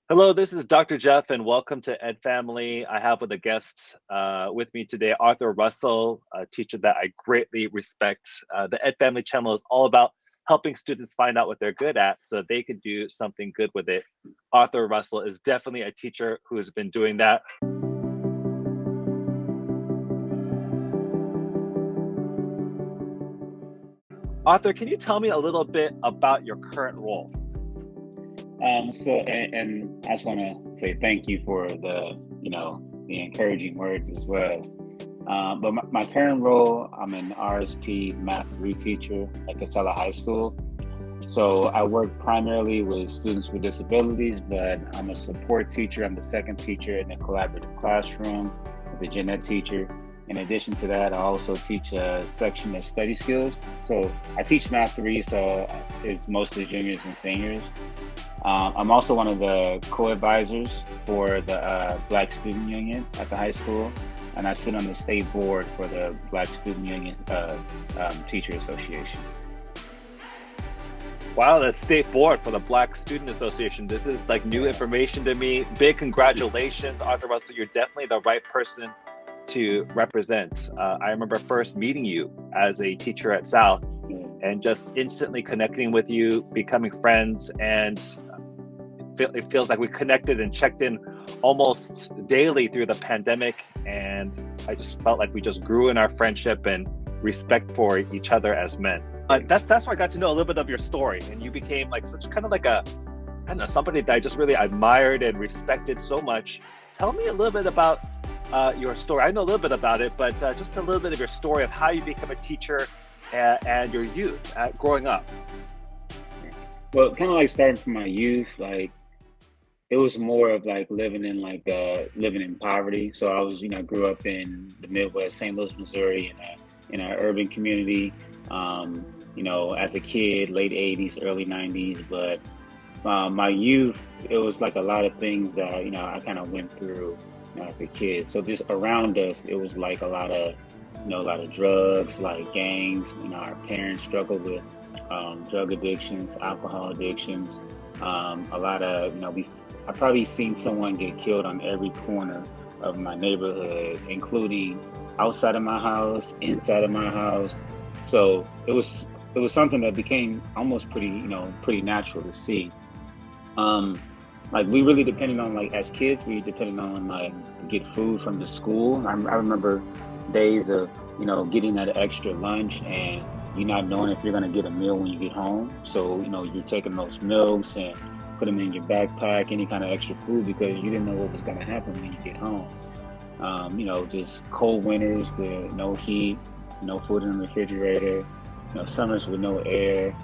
Hello, this is Dr. Jeff, and welcome to Ed Family. I have with a guest with me today, Arthur Russell, a teacher that I greatly respect. The Ed Family channel is all about helping students find out what they're good at so they can do something good with it. Arthur Russell is definitely a teacher who has been doing that. Arthur, can you tell me a little bit about your current role? And I just want to say thank you for the encouraging words as well. But my current role, I'm an RSP Math 3 teacher at Catella High School. So I work primarily with students with disabilities, but I'm a support teacher. I'm the second teacher in the collaborative classroom, the gen ed teacher. In addition to that, I also teach a section of study skills. So I teach Math 3, so it's mostly juniors and seniors. I'm also one of the co-advisors for the Black Student Union at the high school, and I sit on the state board for the Black Student Union Teacher Association. Wow, the state board for the Black Student Association. This is like new Yeah. information to me. Big congratulations, Arthur Russell. You're definitely the right person to represent. I remember first meeting you as a teacher at South Yeah. and just instantly connecting with you, becoming friends, and it feels like we connected and checked in almost daily through the pandemic. And I just felt like we just grew in our friendship and respect for each other as men. That's where I got to know a little bit of your story, and you became like such kind of like a, I don't know, somebody that I just really admired and respected so much. Tell me a little bit about your story. I know a little bit about it, but just a little bit of your story of how you become a teacher and your youth growing up. Well, kind of like starting from my youth, like it was more of like living in poverty. So I grew up in the Midwest, St. Louis, Missouri, in an urban community. As a kid, late '80s, early '90s. But my youth, it was like a lot of things that I kind of went through as a kid. So just around us, it was like a lot of drugs, like gangs. Our parents struggled with drug addictions, alcohol addictions. A lot of I probably seen someone get killed on every corner of my neighborhood, including outside of my house, inside of my house. So it was something that became almost pretty natural to see. Um, like we really depended on, like, as kids, we depended on like get food from the school. I remember days of getting that extra lunch and you not knowing if you're gonna get a meal when you get home. So you're taking those milks and put them in your backpack, any kind of extra food, because you didn't know what was gonna happen when you get home. Just cold winters with no heat, no food in the refrigerator, summers with no air.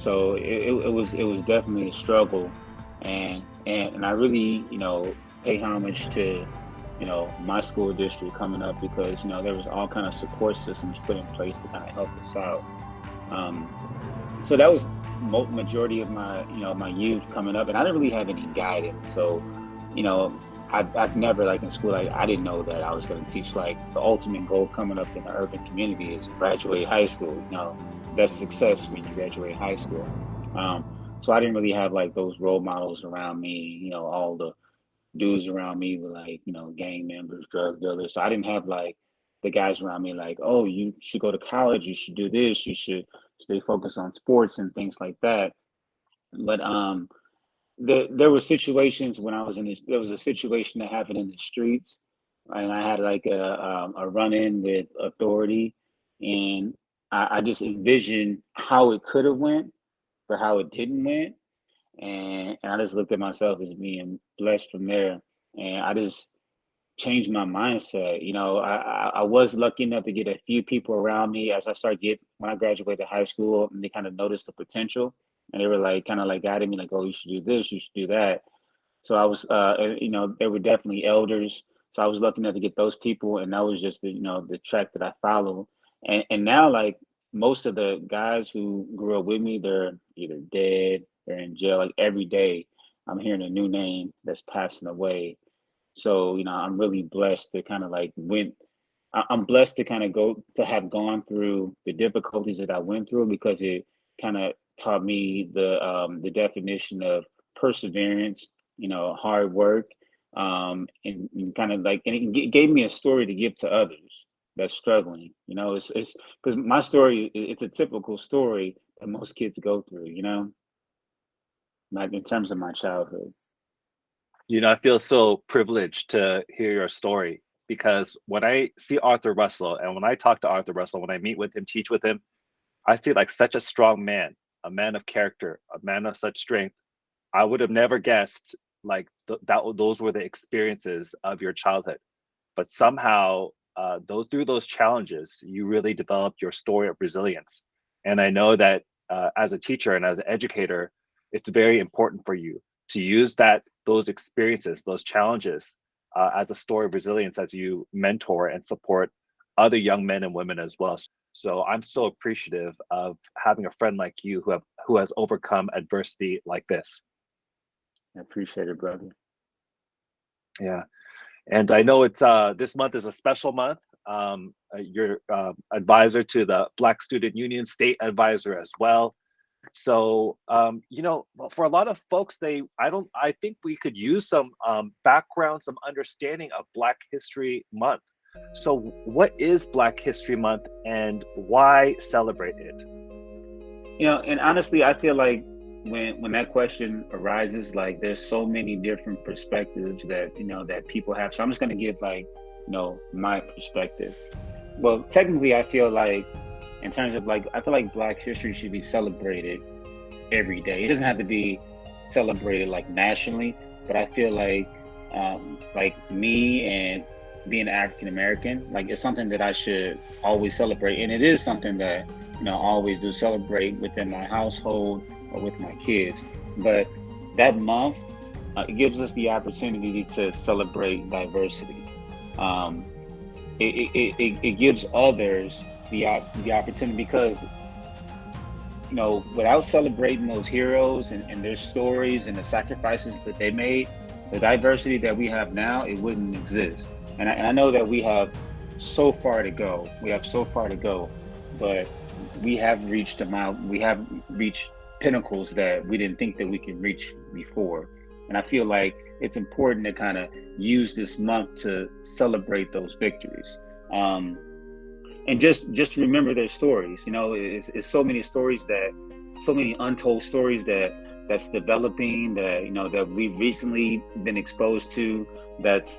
So it was definitely a struggle, and I really pay homage to my school district coming up, because there was all kind of support systems put in place to kind of help us out. Um, so that was majority of my youth coming up, and I didn't really have any guidance. So you know I've never, like, in school, like, I didn't know that I was going to teach. Like, the ultimate goal coming up in the urban community is graduate high school. That's success when you graduate high school. um, so I didn't really have like those role models around me. All the dudes around me were like, gang members, drug dealers. So I didn't have like the guys around me like, oh, you should go to college, you should do this, you should stay focused on sports and things like that. But there were situations when I was there was a situation that happened in the streets, and I had like a run-in with authority, and I just envisioned how it could have went, but how it didn't went, and I just looked at myself as being blessed from there, and I just changed my mindset. I was lucky enough to get a few people around me as I started get when I graduated high school, and they kind of noticed the potential, and they were like kind of like guiding me like, oh, you should do this, you should do that. So I was, they were definitely elders. So I was lucky enough to get those people, and that was just the track that I followed. And now, like, most of the guys who grew up with me, they're either dead, they're in jail. Like, every day, I'm hearing a new name that's passing away. So I'm really blessed to kind of like went. I'm blessed to kind of go to have gone through the difficulties that I went through, because it kind of taught me the definition of perseverance, hard work, and kind of like, and gave me a story to give to others that's struggling. It's because my story, it's a typical story that most kids go through. Like in terms of my childhood. I feel so privileged to hear your story because when I see Arthur Russell and when I talk to Arthur Russell, when I meet with him, teach with him, I see like such a strong man, a man of character, a man of such strength. I would have never guessed like those were the experiences of your childhood. But somehow, though through those challenges, you really developed your story of resilience. And I know that as a teacher and as an educator, it's very important for you to use those experiences, those challenges, as a story of resilience as you mentor and support other young men and women as well. So I'm so appreciative of having a friend like you who has overcome adversity like this. I appreciate it, brother. Yeah. And I know it's this month is a special month. You're advisor to the Black Student Union, state advisor as well. So well, for a lot of folks, I think we could use some background, some understanding of Black History Month. So what is Black History Month and why celebrate it? And honestly, I feel like when that question arises, like there's so many different perspectives that people have. So I'm just gonna give like, my perspective. Well, technically, I feel like in terms of like, I feel like Black history should be celebrated every day. It doesn't have to be celebrated like nationally, but I feel like me and being African American, like it's something that I should always celebrate, and it is something that I always do celebrate within my household or with my kids. But that month, it gives us the opportunity to celebrate diversity. Um, it gives others the opportunity because without celebrating those heroes and their stories and the sacrifices that they made, the diversity that we have now, it wouldn't exist. And I know that we have so far to go. We have so far to go, but we have reached we have reached pinnacles that we didn't think that we could reach before. And I feel like it's important to kind of use this month to celebrate those victories. And just remember their stories. It's so many stories so many untold stories that's developing, that we've recently been exposed to, that's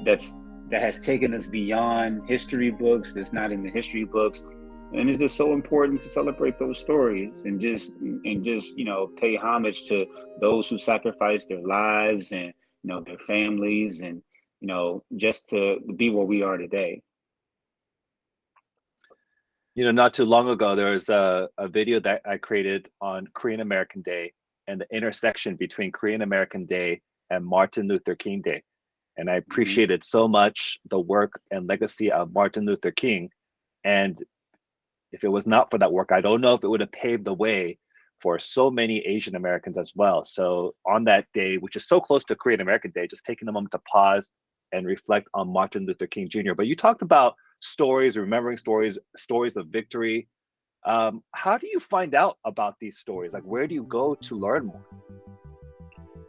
that has taken us beyond history books, that's not in the history books. And it's just so important to celebrate those stories and just pay homage to those who sacrificed their lives and their families, and just to be where we are today. Not too long ago, there was a video that I created on Korean American Day and the intersection between Korean American Day and Martin Luther King Day. And I Hmm. appreciated so much the work and legacy of Martin Luther King. And if it was not for that work, I don't know if it would have paved the way for so many Asian Americans as well. So on that day, which is so close to Korean American Day, just taking a moment to pause and reflect on Martin Luther King Jr. But you talked about stories, remembering stories, stories of victory. How do you find out about these stories? Like, where do you go to learn more?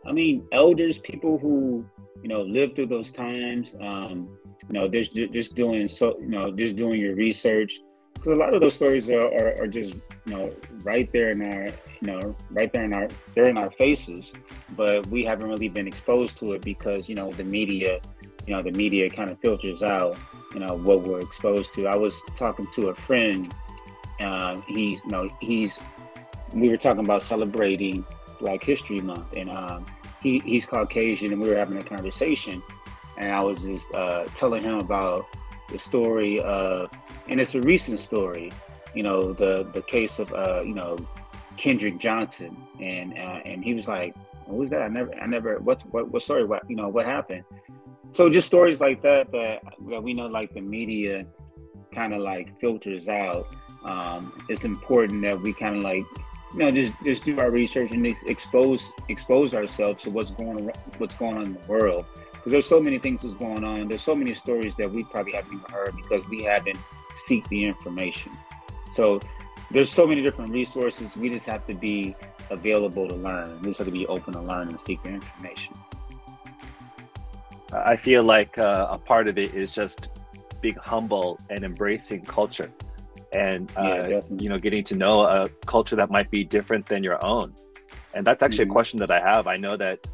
I mean, elders, people who lived through those times. Just doing just doing your research, because a lot of those stories are just right there in our right there in our they're in our faces, but we haven't really been exposed to it because the media kind of filters out what we're exposed to. I was talking to a friend. He's we were talking about celebrating Black History Month, and he's Caucasian, and we were having a conversation, and I was just telling him about the story of, and it's a recent story, the case of Kendrick Johnson, and he was like, "What was that? I never. What story? What happened?" So just stories like that we know, like the media kind of like filters out. It's important that we kind of like just do our research and just expose ourselves to what's going on in the world, because there's so many things that's going on. There's so many stories that we probably haven't even heard because we haven't seeked the information. So there's so many different resources. We just have to be available to learn. We just have to be open to learn and seek the information. I feel like a part of it is just being humble and embracing culture, and Yeah, definitely. getting to know a culture that might be different than your own. And that's actually a Hmm. question that I have. I know that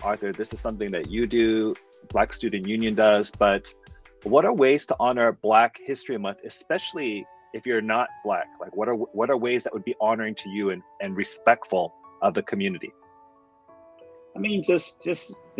Arthur, this is something that you do, Black Student Union does, but what are ways to honor Black History Month, especially if you're not Black? Like, what are ways that would be honoring to you and respectful of the community? I mean, just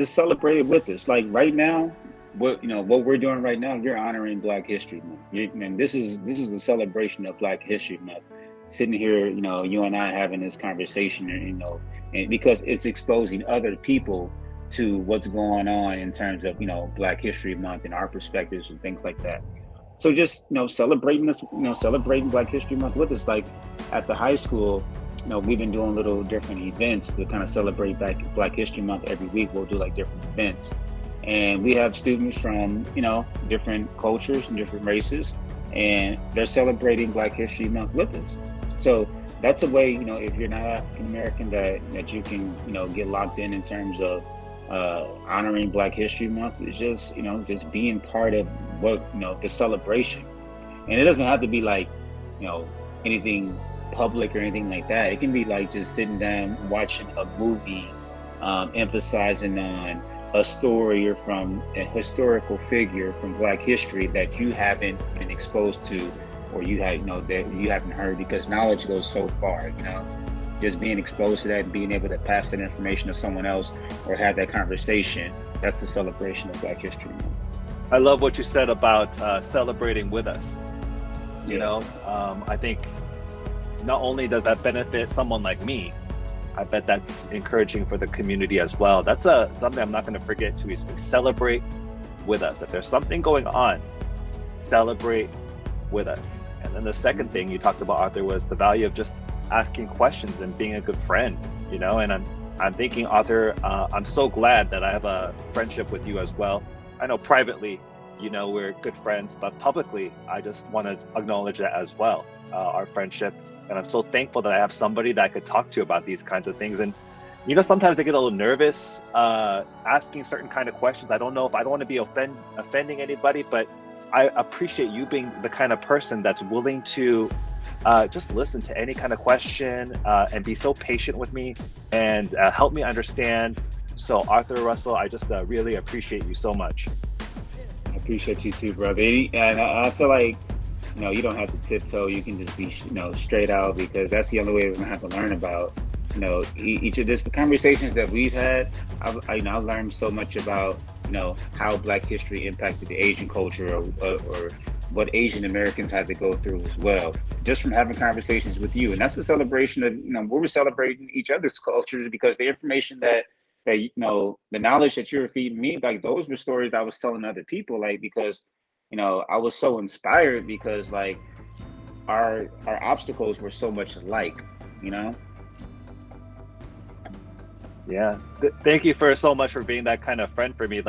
celebrate it with us. Like right now, what we're doing right now, you're honoring Black History Month. And this is the celebration of Black History Month. Sitting here, you and I having this conversation, and because it's exposing other people to what's going on in terms of Black History Month and our perspectives and things like that. So just celebrating this, celebrating Black History Month with us. Like at the high school, we've been doing little different events to kind of celebrate Black History Month. Every week we'll do like different events, and we have students from different cultures and different races, and they're celebrating Black History Month with us. So that's a way, if you're not African American, that you can get locked in terms of honoring Black History Month. Is just being part of what the celebration, and it doesn't have to be like anything public or anything like that. It can be like just sitting down watching a movie, emphasizing on a story or from a historical figure from Black history that you haven't been exposed to, or that you haven't heard, because knowledge goes so far. Just being exposed to that and being able to pass that information to someone else or have that conversation, that's a celebration of Black History Month. I love what you said about celebrating with us. Yeah. I think not only does that benefit someone like me, I bet that's encouraging for the community as well. That's something I'm not going to forget to is celebrate with us. If there's something going on, celebrate with us. And then the second thing you talked about, Arthur, was the value of just asking questions and being a good friend. And I'm thinking, Arthur, I'm so glad that I have a friendship with you as well. I know privately, we're good friends, but publicly, I just want to acknowledge that as well, our friendship. And I'm so thankful that I have somebody that I could talk to about these kinds of things. And, sometimes I get a little nervous asking certain kind of questions. I don't want to be offending anybody, but I appreciate you being the kind of person that's willing to just listen to any kind of question and be so patient with me and help me understand. So Arthur Russell, I just really appreciate you so much. I appreciate you too, brother. And I feel like you don't have to tiptoe. You can just be straight out, because that's the only way we're gonna have to learn about each of this. The conversations that we've had, I've learned so much about how Black history impacted the Asian culture, or what Asian Americans had to go through as well, just from having conversations with you. And that's a celebration of we're celebrating each other's cultures, because the information that the knowledge that you're feeding me, like those were stories I was telling other people, like, because I was so inspired, because like our obstacles were so much alike, you know. Yeah. Thank you for so much for being that kind of friend for me.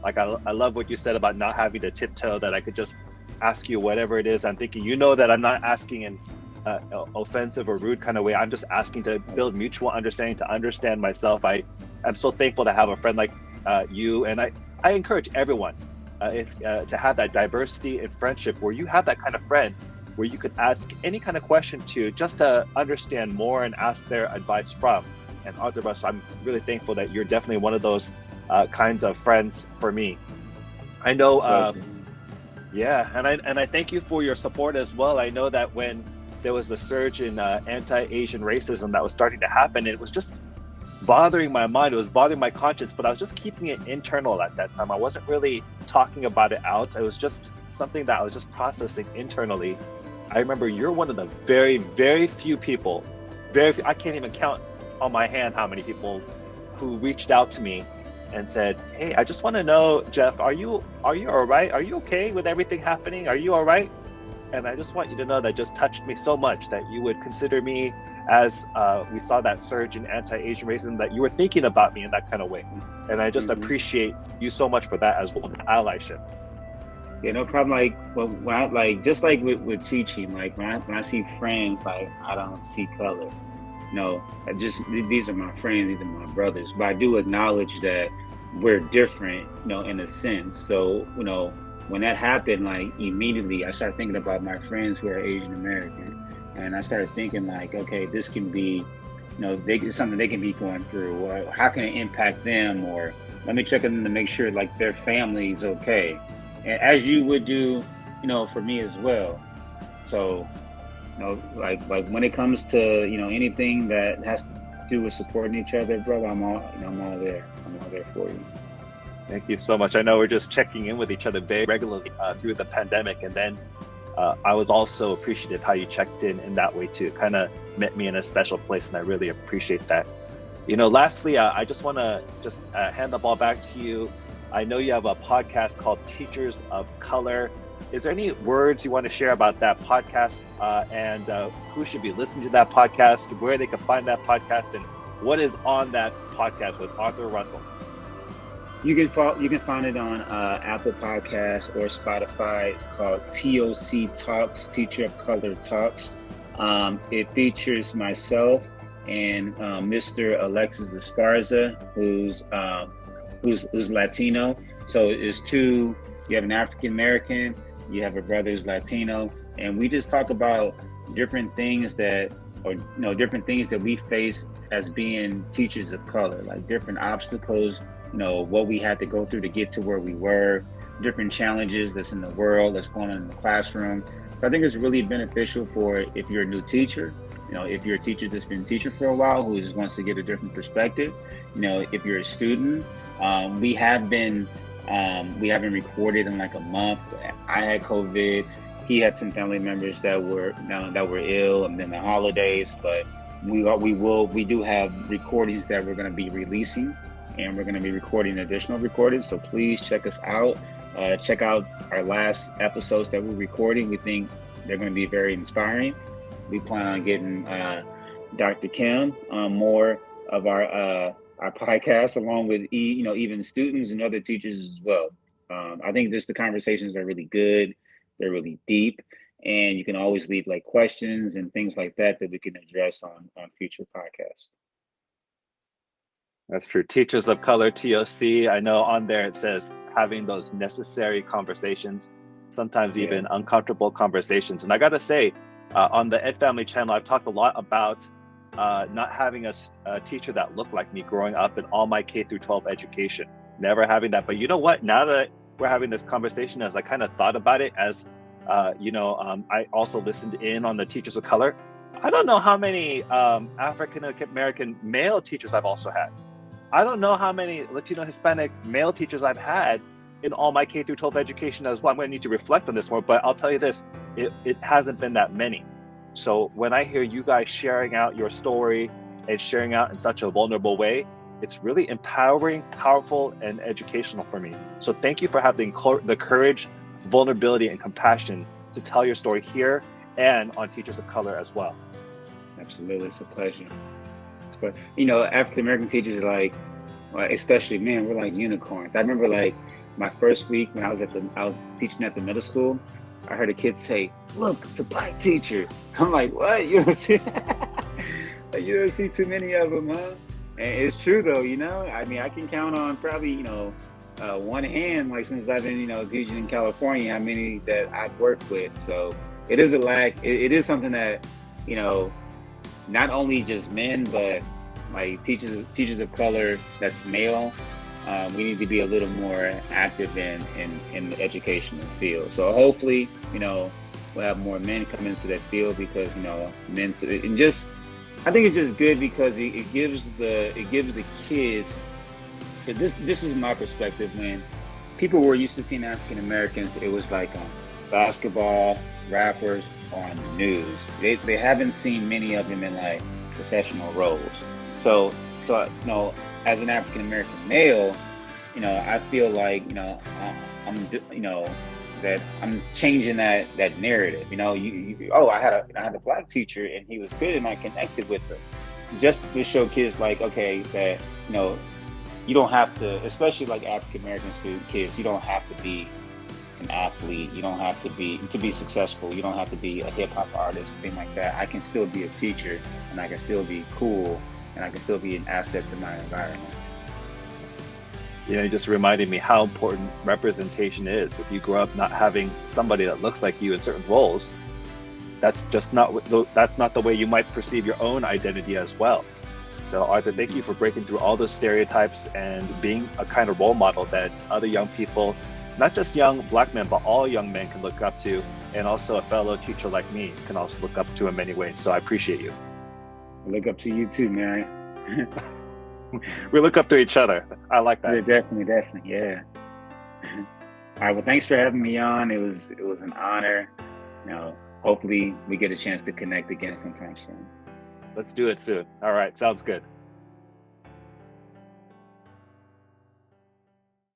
I love what you said about not having to tiptoe, that I could just ask you whatever it is I'm thinking. That I'm not asking in offensive or rude kind of way. I'm just asking to build mutual understanding, to understand myself. I'm so thankful to have a friend like you. And I encourage everyone to have that diversity in friendship, where you have that kind of friend where you could ask any kind of question to, just to understand more and ask their advice from. And Arthur Russell, I'm really thankful that you're definitely one of those kinds of friends for me. I know, yeah, and I thank you for your support as well. I know that when there was a surge in anti-Asian racism that was starting to happen, it was just bothering my mind. It was bothering my conscience, but I was just keeping it internal at that time. I wasn't really talking about it out. It was just something that I was just processing internally. I remember you're one of the very, very few people, I can't even count on my hand how many people who reached out to me and said, "Hey, I just want to know, Jeff, are you all right? Are you okay with everything happening? Are you all right?" And I just want you to know that just touched me so much, that you would consider me, as we saw that surge in anti-Asian racism, that you were thinking about me in that kind of way. And I just appreciate you so much for that as well, the allyship. Yeah, no problem. Like, well, when just like with teaching, like when I see friends, like I don't see color. just these are my friends, these are my brothers. But I do acknowledge that we're different, in a sense. So, when that happened, like immediately I started thinking about my friends who are Asian American. And I started thinking like, okay, this can be, it's something they can be going through. Or how can it impact them? Or let me check on them to make sure like their family's okay. And as you would do, for me as well. So, like when it comes to, anything that has to do with supporting each other, brother, I'm all there. I'm all there for you. Thank you so much. I know we're just checking in with each other very regularly through the pandemic, and then I was also appreciative how you checked in that way too. Kind of met me in a special place, and I really appreciate that. Lastly, I just want to hand the ball back to you. I know you have a podcast called Teachers of Color. Is there any words you want to share about that podcast and who should be listening to that podcast, where they can find that podcast, and what is on that podcast with Arthur Russell? You can find it on Apple Podcasts or Spotify. It's called TOC Talks, Teacher of Color Talks. It features myself and Mr. Alexis Esparza, who's Latino. So it's two. You have an African American, you have a brother who's Latino, and we just talk about different things that we face as being teachers of color, like different obstacles. What we had to go through to get to where we were, different challenges that's in the world, that's going on in the classroom. So I think it's really beneficial for if you're a new teacher, if you're a teacher that's been teaching for a while, who just wants to get a different perspective. If you're a student, we haven't recorded in like a month. I had COVID. He had some family members that were ill, and then the holidays. But we do have recordings that we're going to be releasing. And we're going to be recording additional recordings. So please check us out. Check out our last episodes that we're recording. We think they're going to be very inspiring. We plan on getting Dr. Kim on more of our podcast, along with even students and other teachers as well. I think the conversations are really good. They're really deep. And you can always leave like questions and things like that we can address on future podcasts. That's true. Teachers of Color, TOC. I know on there it says having those necessary conversations, sometimes even uncomfortable conversations. And I got to say, on the Ed Family channel, I've talked a lot about not having a teacher that looked like me growing up in all my K through 12 education, never having that. But you know what? Now that we're having this conversation, as I kind of thought about it, as I also listened in on the Teachers of Color. I don't know how many African American male teachers I've also had. I don't know how many Latino Hispanic male teachers I've had in all my K through 12 education as well. I'm going to need to reflect on this more, but I'll tell you this, it hasn't been that many. So when I hear you guys sharing out your story and sharing out in such a vulnerable way, it's really empowering, powerful, and educational for me. So thank you for having the courage, vulnerability, and compassion to tell your story here and on Teachers of Color as well. Absolutely, it's a pleasure. But African American teachers are like, especially men, we're like unicorns. I remember like my first week when I was teaching at the middle school, I heard a kid say, "Look, it's a black teacher." I'm like, "What? You don't see you don't see too many of them, huh?" And it's true though, I mean, I can count on probably one hand, like since I've been teaching in California, how many that I've worked with. So it is a lack. It is something that not only just men, but like teachers of color that's male, we need to be a little more active in the educational field. So hopefully, we'll have more men come into that field because men and just I think it's just good because it gives the kids. This is my perspective. When people were used to seeing African Americans, it was like basketball, rappers, on the news. They haven't seen many of them in like professional roles. So as an African American male, I feel like I'm that I'm changing that narrative. I had a black teacher and he was good and I connected with him, just to show kids like, okay, that you don't have to, especially like African American student kids, you don't have to be an athlete. You don't have to be successful. You don't have to be a hip hop artist, thing like that. I can still be a teacher, and I can still be cool, and I can still be an asset to my environment. You know, you just reminded me how important representation is. If you grow up not having somebody that looks like you in certain roles, that's just not that's not the way you might perceive your own identity as well. So Arthur, thank you for breaking through all those stereotypes and being a kind of role model that other young people, not just young Black men, but all young men can look up to, and also a fellow teacher like me can also look up to in many ways. So I appreciate you. I look up to you too, Mary. We look up to each other. I like Yeah, that. definitely, yeah. All right, well, thanks for having me on. It was an honor. Hopefully we get a chance to connect again sometime soon. Let's do it soon. All right, sounds good.